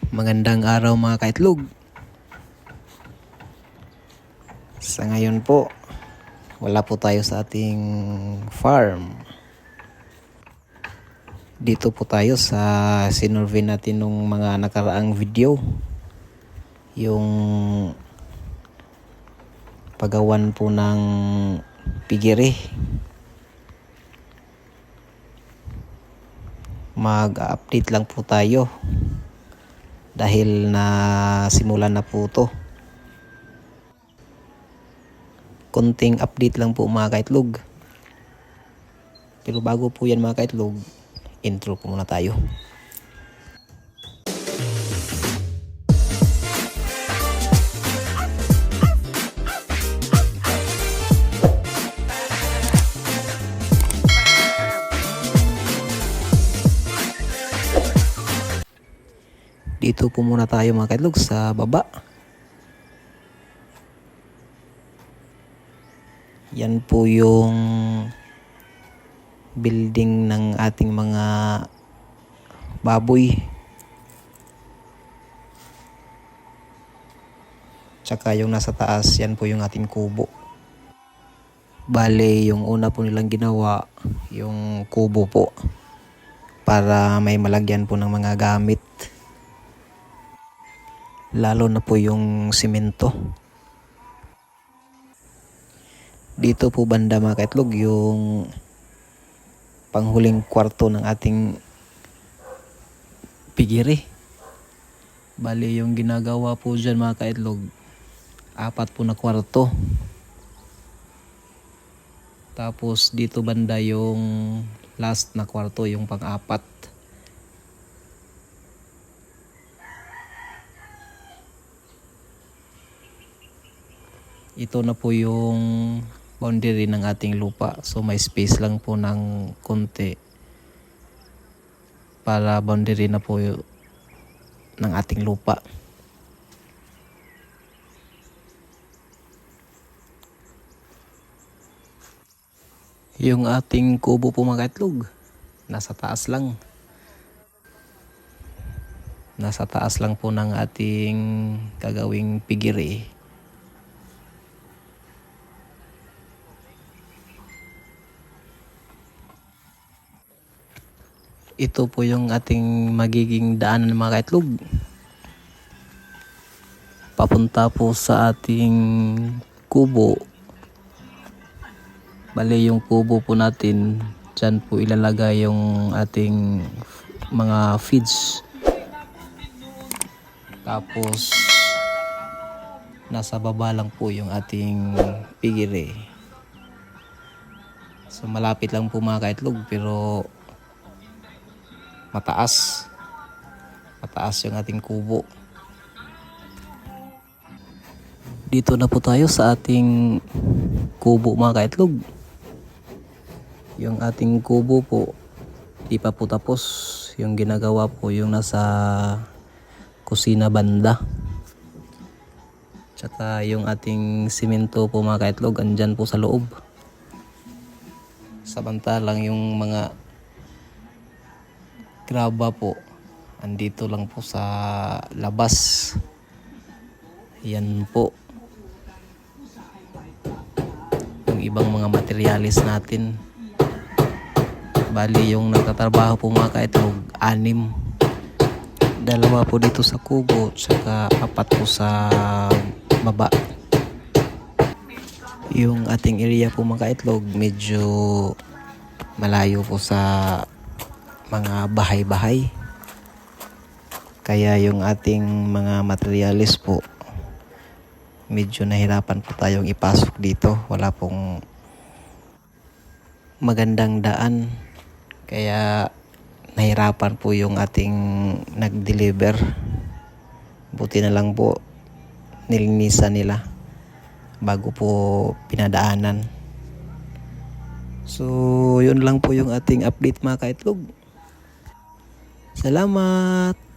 Magandang araw mga kaitlog. Sa ngayon po, wala po tayo sa ating farm. Dito po tayo sa sinurvey natin nung mga nakaraang video. Yung pagawan po ng pigiri. Mag-update lang po tayo dahil na simulan na po to. Konting update lang po mga kaitlog. Pero bago po yan mga kaitlog, intro po muna tayo. Dito po muna tayo mga kaitlog sa baba. Yan po yung building ng ating mga baboy. Tsaka yung nasa taas, yan po yung ating kubo. Bale, yung una po nilang ginawa, yung kubo po. Para may malagyan po ng mga gamit. Lalo na po yung simento. Dito po banda mga kaitlog yung panghuling kwarto ng ating pigiri. Bali yung ginagawa po dyan mga kaitlog, 4 po na kwarto. Tapos dito banda yung last na kwarto, yung pang-4. Ito na po yung boundary ng ating lupa. So may space lang po ng konti para boundary na po ng ating lupa. Yung ating kubo po mga kaitlog, nasa taas lang. Nasa taas lang po ng ating gagawing pigiri. Ito po yung ating magiging daanan mga kaitlog. Papunta po sa ating kubo. Bali yung kubo po natin, dyan po ilalagay yung ating mga feeds. Tapos nasa baba lang po yung ating pigiri. So malapit lang po mga kaitlog, pero mataas yung ating kubo. Dito na po tayo sa ating kubo mga kaitlog. Yung ating kubo po, di pa po tapos. Yung ginagawa po yung nasa kusina banda. Tsaka yung ating simento po mga kaitlog, andyan po sa loob. Samantalang yung mga graba po, andito lang po sa labas. Yan po yung ibang mga materialis natin. Bali yung nagtatrabaho po mga kaitlog, 6. 2 po dito sa kubo, tsaka 4 po sa baba. Yung ating area po mga kaitlog, medyo malayo po sa mga bahay-bahay. Kaya yung ating mga materialis po, medyo nahirapan po tayong ipasok dito. Wala pong magandang daan. Kaya nahirapan po yung ating nag-deliver. Buti na lang po nilinisan nila bago po pinadaanan. So yun lang po yung ating update mga kaitlog. Salamat!